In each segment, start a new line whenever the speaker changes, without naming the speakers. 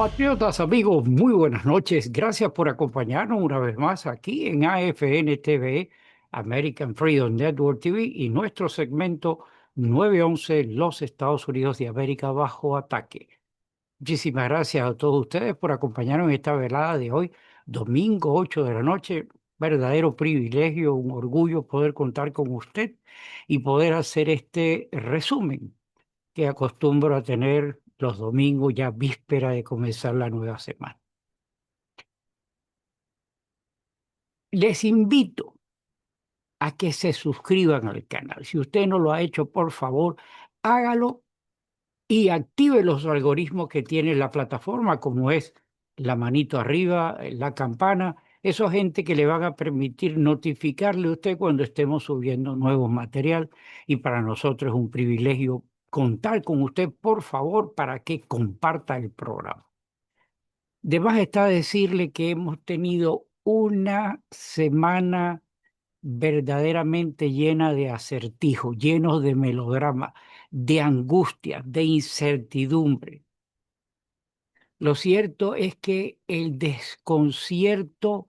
Compatriotas, amigos, muy buenas noches. Gracias por acompañarnos una vez más aquí en AFN TV, American Freedom Network TV y nuestro segmento 911, los Estados Unidos de América bajo ataque. Muchísimas gracias a todos ustedes por acompañarnos en esta velada de hoy, domingo 8 de la noche. Verdadero privilegio, un orgullo poder contar con usted y poder hacer este resumen que acostumbro a tener los domingos ya víspera de comenzar la nueva semana. Les invito a que se suscriban al canal. Si usted no lo ha hecho, por favor, hágalo y active los algoritmos que tiene la plataforma, como es la manito arriba, la campana. Eso es gente que le van a permitir notificarle a usted cuando estemos subiendo nuevo material. Y para nosotros es un privilegio contar con usted, por favor, para que comparta el programa. De más está decirle que hemos tenido una semana verdaderamente llena de acertijos, llenos de melodrama, de angustia, de incertidumbre. Lo cierto es que el desconcierto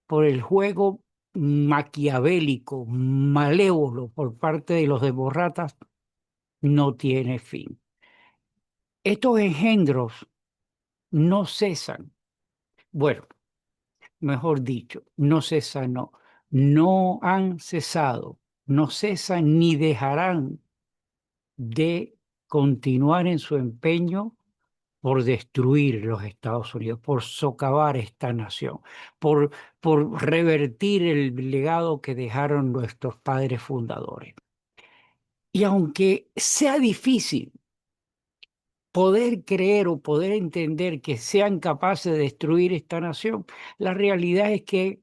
por el juego maquiavélico, malévolo por parte de los demócratas no tiene fin. Estos engendros no cesan. Bueno, mejor dicho, no cesan, no, no han cesado, no cesan ni dejarán de continuar en su empeño por destruir los Estados Unidos, por socavar esta nación, por, por revertir el legado que dejaron nuestros padres fundadores. Y aunque sea difícil poder creer o poder entender que sean capaces de destruir esta nación, la realidad es que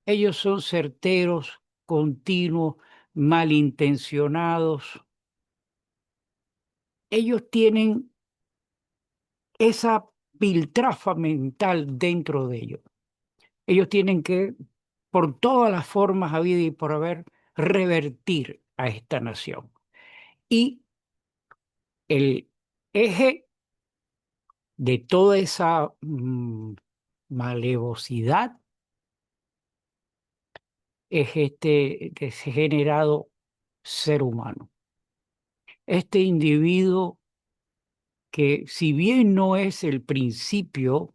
ellos son certeros, continuos, malintencionados. Ellos tienen esa piltrafa mental dentro de ellos. Ellos tienen que, por todas las formas habidas y por haber, revertir a esta nación. Y el eje de toda esa malevosidad es este que se ha generado ser humano. Este individuo que, si bien no es el principio,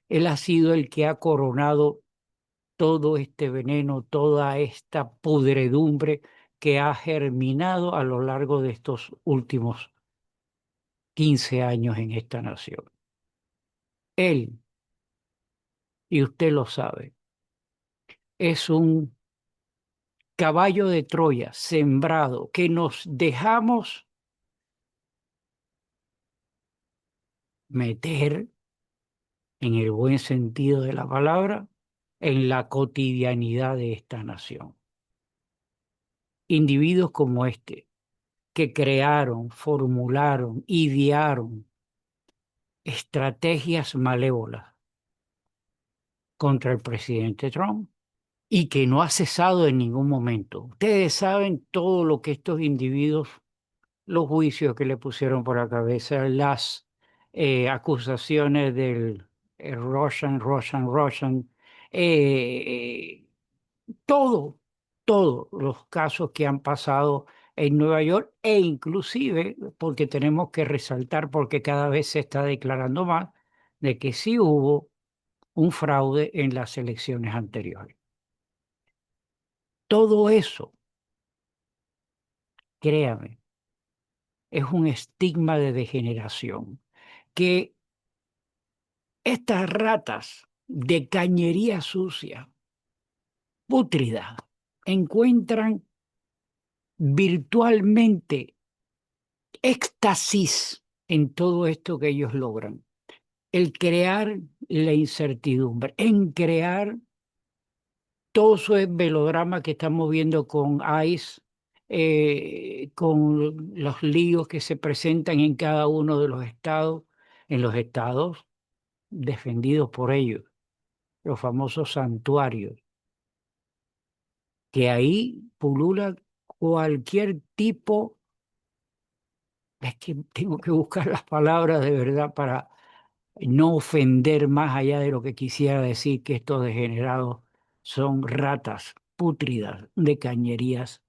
él ha sido el que ha coronado todo este veneno, toda esta pudredumbre que ha germinado a lo largo de estos últimos 15 años en esta nación. Él, y usted lo sabe, es un caballo de Troya sembrado que nos dejamos meter, en el buen sentido de la palabra, en la cotidianidad de esta nación. Individuos como este, que crearon, formularon, idearon estrategias malévolas contra el presidente Trump y que no ha cesado en ningún momento. Ustedes saben todo lo que estos individuos, los juicios que le pusieron por la cabeza, las acusaciones del Russian, eh, todo, todos los casos que han pasado en Nueva York e inclusive, porque tenemos que resaltar, porque cada vez se está declarando más, de que sí hubo un fraude en las elecciones anteriores. Todo eso, créame, es un estigma de degeneración que estas ratas de cañería sucia, pútrida, encuentran virtualmente éxtasis en todo esto que ellos logran. El crear la incertidumbre, en crear todo ese velodrama que estamos viendo con ICE, con los líos que se presentan en cada uno de en los estados defendidos por ellos, los famosos santuarios, que ahí pulula cualquier tipo, es que tengo que buscar las palabras de verdad no ofender más allá de lo que quisiera decir que estos degenerados son ratas pútridas de cañerías,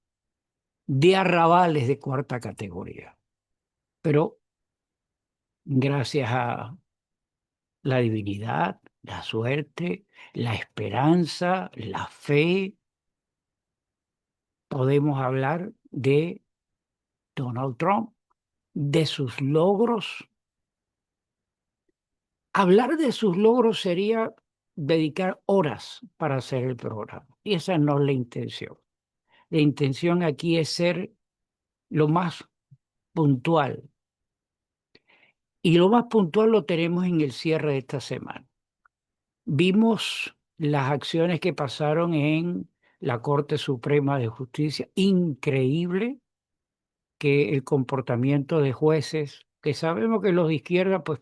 de arrabales de cuarta categoría. Pero gracias a la divinidad, la suerte, la esperanza, la fe, podemos hablar de Donald Trump, de sus logros. Hablar de sus logros sería dedicar horas para hacer el programa. Y esa no es la intención. La intención aquí es ser lo más puntual. Y lo más puntual lo tenemos en el cierre de esta semana. Vimos las acciones que pasaron en la Corte Suprema de Justicia. Increíble que el comportamiento de jueces, que sabemos que los de izquierda, pues,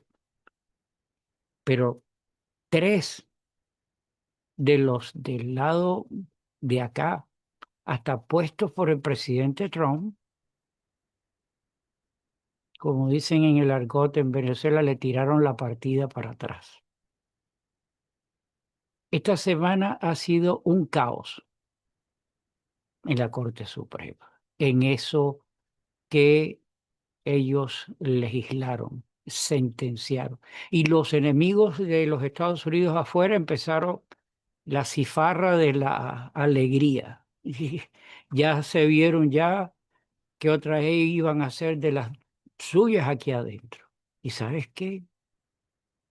pero tres de los del lado de acá, hasta puestos por el presidente Trump, como dicen en el argot en Venezuela, le tiraron la partida para atrás. Esta semana ha sido un caos en la Corte Suprema, en eso que ellos legislaron, sentenciaron. Y los enemigos de los Estados Unidos afuera empezaron la cifarra de la alegría. Y ya se vieron ya que otras iban a ser de las suyas aquí adentro. ¿Y sabes qué?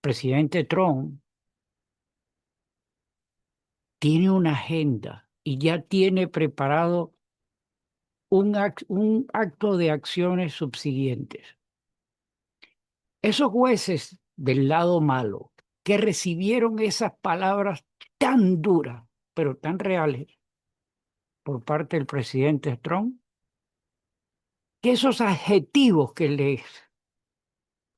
Presidente Trump tiene una agenda y ya tiene preparado un acto de acciones subsiguientes. Esos jueces del lado malo que recibieron esas palabras tan duras, pero tan reales por parte del presidente Trump, que esos adjetivos que les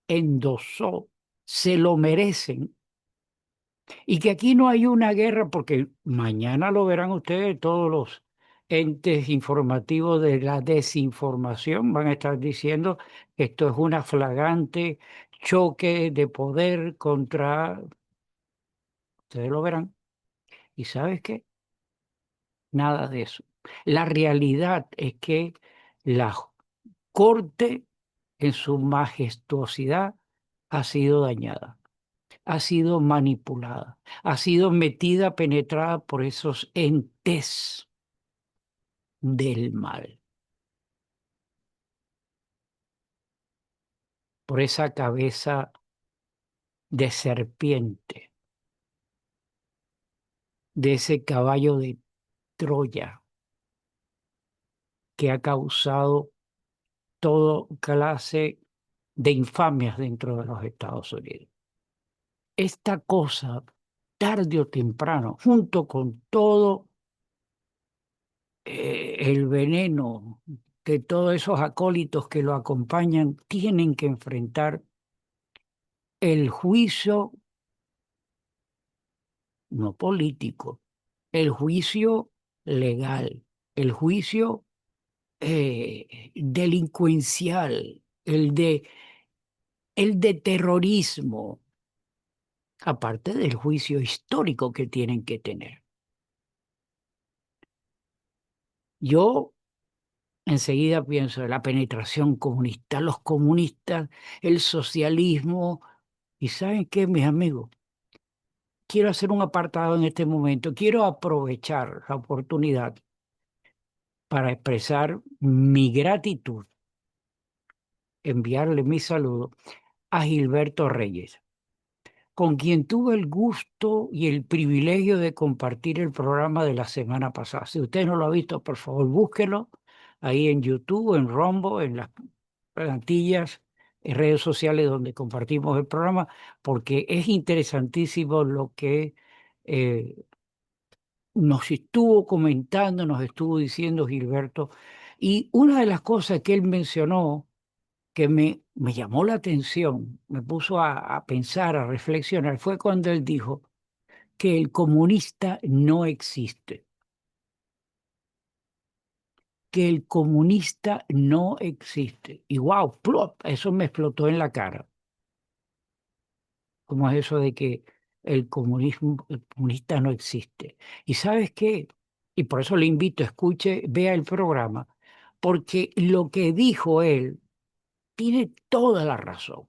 endosó se lo merecen y que aquí no hay una guerra porque mañana lo verán ustedes, todos los entes informativos de la desinformación van a estar diciendo que esto es una flagrante choque de poder contra, ustedes lo verán. ¿Y sabes qué? Nada de eso. La realidad es que la corte en su majestuosidad ha sido dañada, ha sido manipulada, ha sido metida, penetrada por esos entes del mal, por esa cabeza de serpiente, de ese caballo de Troya que ha causado toda clase de infamias dentro de los Estados Unidos. Esta cosa, tarde o temprano, junto con todo el veneno de todos esos acólitos que lo acompañan, tienen que enfrentar el juicio no político, el juicio legal, el juicio delincuencial, el de terrorismo, aparte del juicio histórico que tienen que tener. Yo enseguida pienso en la penetración comunista, los comunistas, el socialismo. ¿Y saben qué, mis amigos? Quiero hacer un apartado en este momento. Quiero aprovechar la oportunidad para expresar mi gratitud, enviarle mi saludo a Gilberto Reyes, con quien tuve el gusto y el privilegio de compartir el programa de la semana pasada. Si usted no lo ha visto, por favor, búsquelo ahí en YouTube, en Rumble, en las plantillas, en redes sociales donde compartimos el programa, porque es interesantísimo lo que eh, nos estuvo comentando, nos estuvo diciendo Gilberto. Y una de las cosas que él mencionó que me llamó la atención, me puso a pensar, a reflexionar, fue cuando él dijo que el comunista no existe, que el comunista no existe. Y wow, ¡plop! Eso me explotó en la cara. ¿Cómo es eso de que el comunista no existe? ¿Y sabes qué? Y por eso le invito, escuche, vea el programa, porque lo que dijo él tiene toda la razón.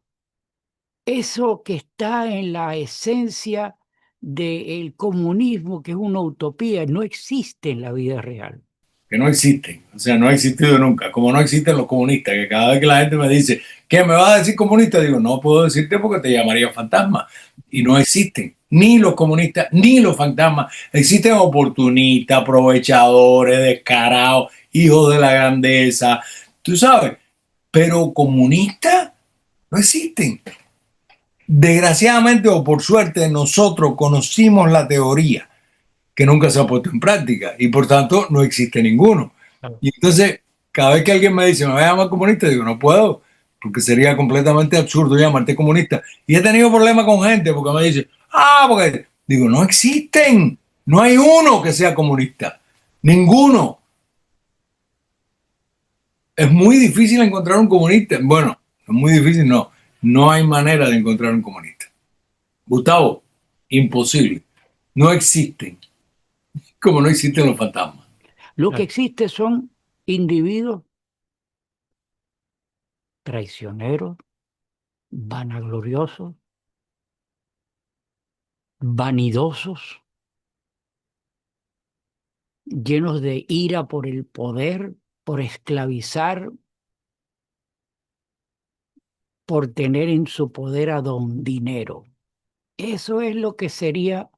Eso que está en la esencia del comunismo, que es una utopía, no existe en la vida real.
Que no existen, o sea, no ha existido nunca, como no existen los comunistas, que cada vez que la gente me dice, ¿qué me vas a decir comunista? Digo, no puedo decirte porque te llamaría fantasma, y no existen, ni los comunistas, ni los fantasmas, existen oportunistas, aprovechadores, descarados, hijos de la grandeza, tú sabes, pero comunistas no existen. Desgraciadamente o por suerte, nosotros conocimos la teoría que nunca se ha puesto en práctica y por tanto no existe ninguno.
Claro.
Y entonces, cada vez que alguien me dice, me voy a llamar comunista, digo, no puedo, porque sería completamente absurdo llamarte comunista. Y he tenido problemas con gente porque me dice, porque digo, no existen, no hay uno que sea comunista, ninguno. Es muy difícil encontrar un comunista. Bueno, es muy difícil, no. No hay manera de encontrar un comunista. Gustavo, imposible. No existen, como no existen los fantasmas.
Lo que
Claro.
existe son individuos traicioneros, vanagloriosos, vanidosos, llenos de ira por el poder, por esclavizar, por tener en su poder a don dinero. Eso es lo que sería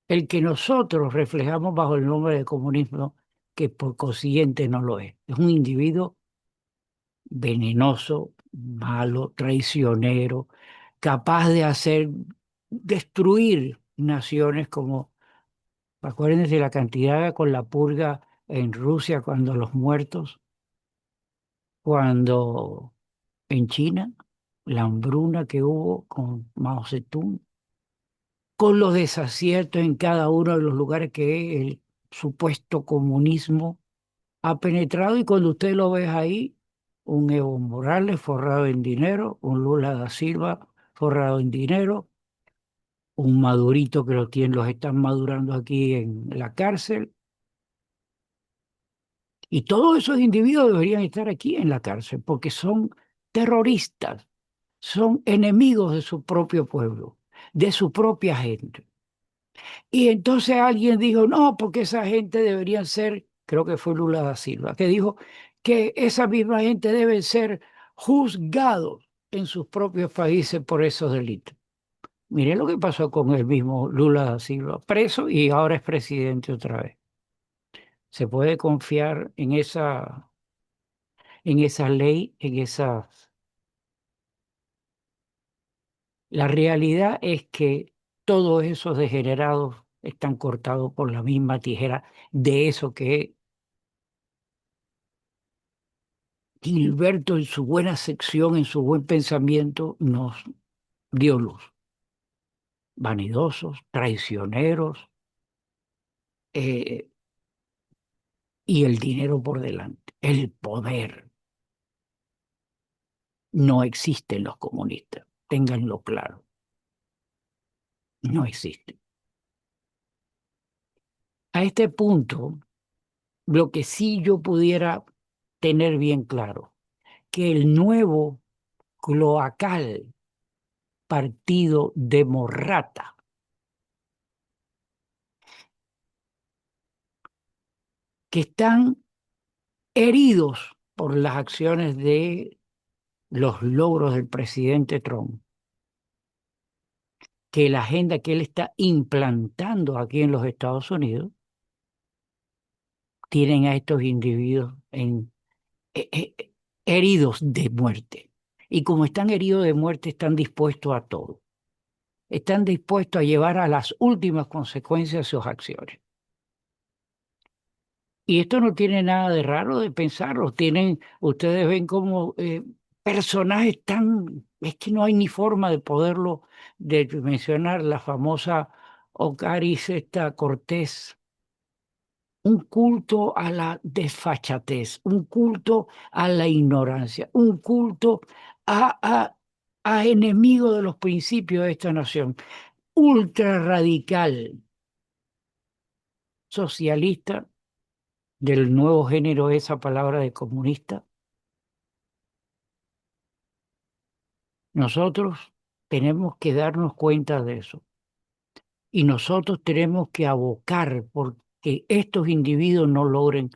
el que nosotros reflejamos bajo el nombre de comunismo, que por consiguiente no lo es. Es un individuo venenoso, malo, traicionero, capaz de destruir naciones como, acuérdense la cantidad con la purga en Rusia, cuando los muertos, cuando en China, la hambruna que hubo con Mao Zedong, con los desaciertos en cada uno de los lugares que el supuesto comunismo ha penetrado, y cuando usted lo ve ahí, un Evo Morales forrado en dinero, un Lula da Silva forrado en dinero, un Madurito que los están madurando aquí en la cárcel, y todos esos individuos deberían estar aquí en la cárcel porque son terroristas, son enemigos de su propio pueblo, de su propia gente. Y entonces alguien dijo, no, porque esa gente deberían ser, creo que fue Lula da Silva, que dijo que esa misma gente debe ser juzgados en sus propios países por esos delitos. Mire lo que pasó con el mismo Lula da Silva, preso y ahora es presidente otra vez. ¿Se puede confiar en esa ley, en esas? La realidad es que todos esos degenerados están cortados por la misma tijera de eso que Gilberto en su buena sección, en su buen pensamiento, nos dio luz. Vanidosos, traicioneros, eh, y el dinero por delante, el poder. No existen los comunistas, ténganlo claro, no existen. A este punto, lo que sí yo pudiera tener bien claro, que el nuevo cloacal partido de Morrata, que están heridos por las acciones de los logros del presidente Trump, que la agenda que él está implantando aquí en los Estados Unidos, tienen a estos individuos eh, eh, heridos de muerte. Y como están heridos de muerte, están dispuestos a todo. Están dispuestos a llevar a las últimas consecuencias sus acciones. Y esto no tiene nada de raro de pensarlo. Ustedes ven como personajes tan, es que no hay ni forma de poderlo de mencionar, la famosa Ocaris, esta Cortés, un culto a la desfachatez, un culto a la ignorancia, un culto a a enemigo de los principios de esta nación, ultra radical, socialista, del nuevo género esa palabra de comunista. Nosotros tenemos que darnos cuenta de eso y nosotros tenemos que abocar porque estos individuos no logren.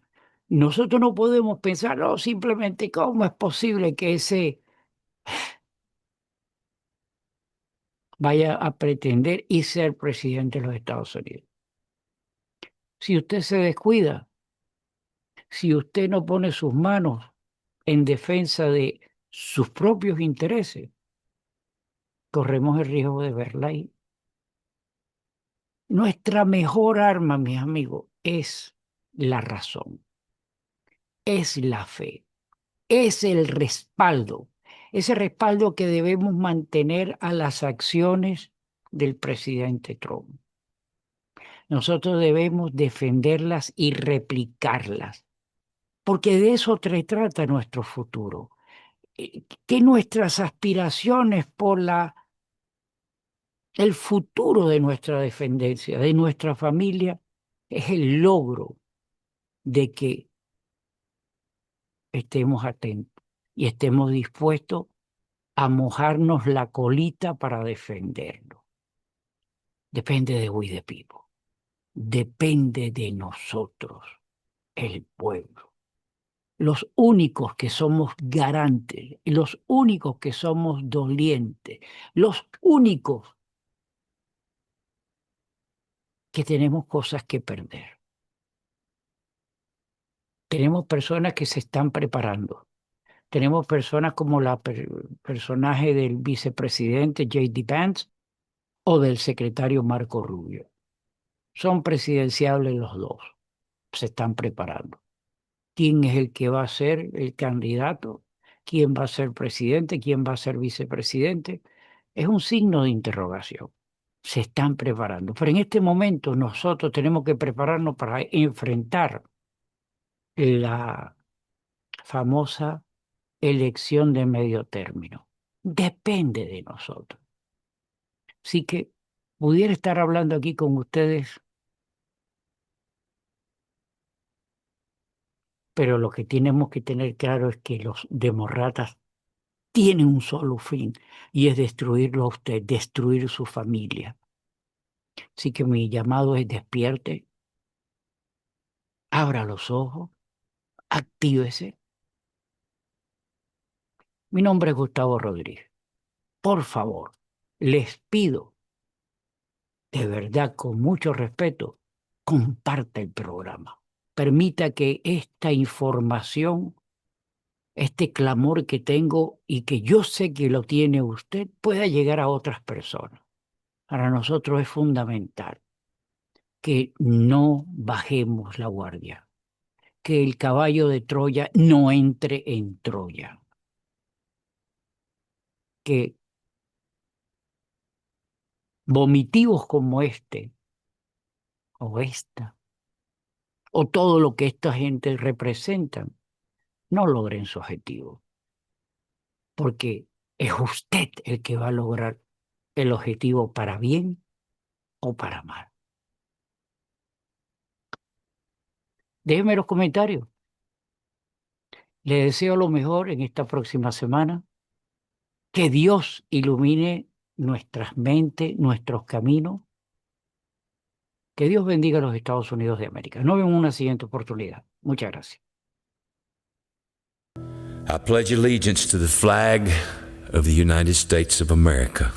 Nosotros no podemos pensar, no, simplemente cómo es posible que ese vaya a pretender y ser presidente de los Estados Unidos. Si usted se descuida, si usted no pone sus manos en defensa de sus propios intereses, corremos el riesgo de verla ahí. Nuestra mejor arma, mis amigos, es la razón, es la fe, es el respaldo, ese respaldo que debemos mantener a las acciones del presidente Trump. Nosotros debemos defenderlas y replicarlas, porque de eso trata nuestro futuro. Que nuestras aspiraciones por el futuro de nuestra descendencia, de nuestra familia, es el logro de que estemos atentos y estemos dispuestos a mojarnos la colita para defenderlo. Depende de we the people. Depende de nosotros, el pueblo. Los únicos que somos garantes, los únicos que somos dolientes, los únicos que tenemos cosas que perder. Tenemos personas que se están preparando. Tenemos personas como la personaje del vicepresidente J.D. Vance o del secretario Marco Rubio. Son presidenciables los dos. Se están preparando. ¿Quién es el que va a ser el candidato? ¿Quién va a ser presidente? ¿Quién va a ser vicepresidente? Es un signo de interrogación. Se están preparando. Pero en este momento nosotros tenemos que prepararnos para enfrentar la famosa elección de medio término. Depende de nosotros. Así que pudiera estar hablando aquí con ustedes, pero lo que tenemos que tener claro es que los demócratas tienen un solo fin y es destruirlo a usted, destruir su familia. Así que mi llamado es despierte, abra los ojos, actívese. Mi nombre es Gustavo Rodríguez. Por favor, les pido, de verdad, con mucho respeto, comparta el programa. Permita que esta información, este clamor que tengo y que yo sé que lo tiene usted, pueda llegar a otras personas. Para nosotros es fundamental que no bajemos la guardia, que el caballo de Troya no entre en Troya, que vomitivos como este o esta, o todo lo que esta gente representan, no logren su objetivo, porque es usted el que va a lograr el objetivo para bien o para mal. Déjeme los comentarios. Le deseo lo mejor en esta próxima semana. Que Dios ilumine nuestras mentes, nuestros caminos. Que Dios bendiga a los Estados Unidos de América. Nos vemos en una siguiente oportunidad. Muchas gracias.
I pledge allegiance to the flag of the United States of America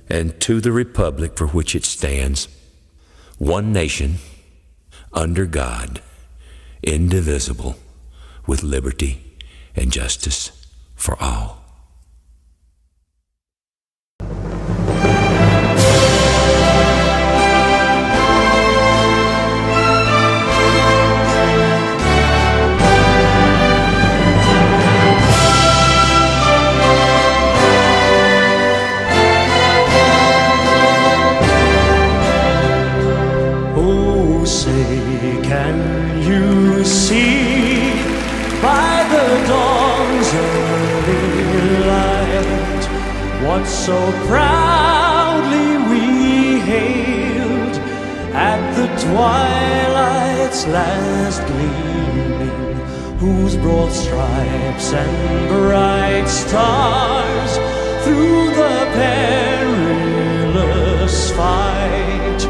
and to the republic for which it stands, one nation, under God, indivisible, with liberty and justice for all.
Can you see by the dawn's early what so proudly we hailed at the twilight's last gleaming, whose broad stripes and bright stars through the perilous fight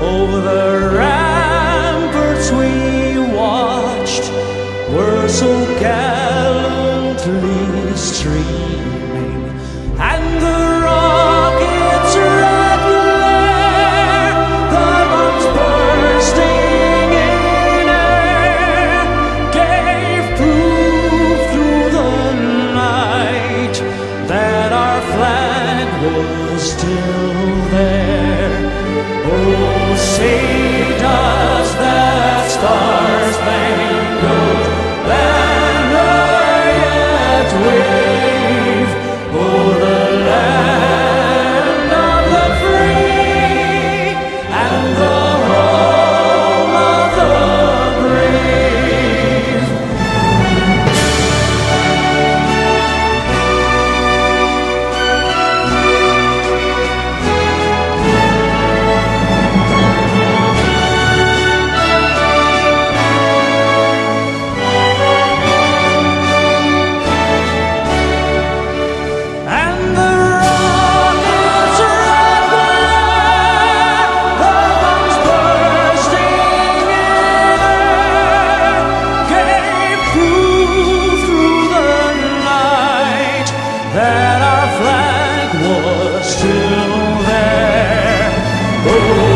over the ramparts we watched were so gallantly streaming, and the rockets' red glare, the bombs bursting in air, gave proof through the night that our flag was still there. Oh, say does that star-spangled banner yet wave o'er the land of the free and the home of the brave? And the rockets' red glare, the bombs bursting in air, gave proof through the night that our flag was still there. Oh,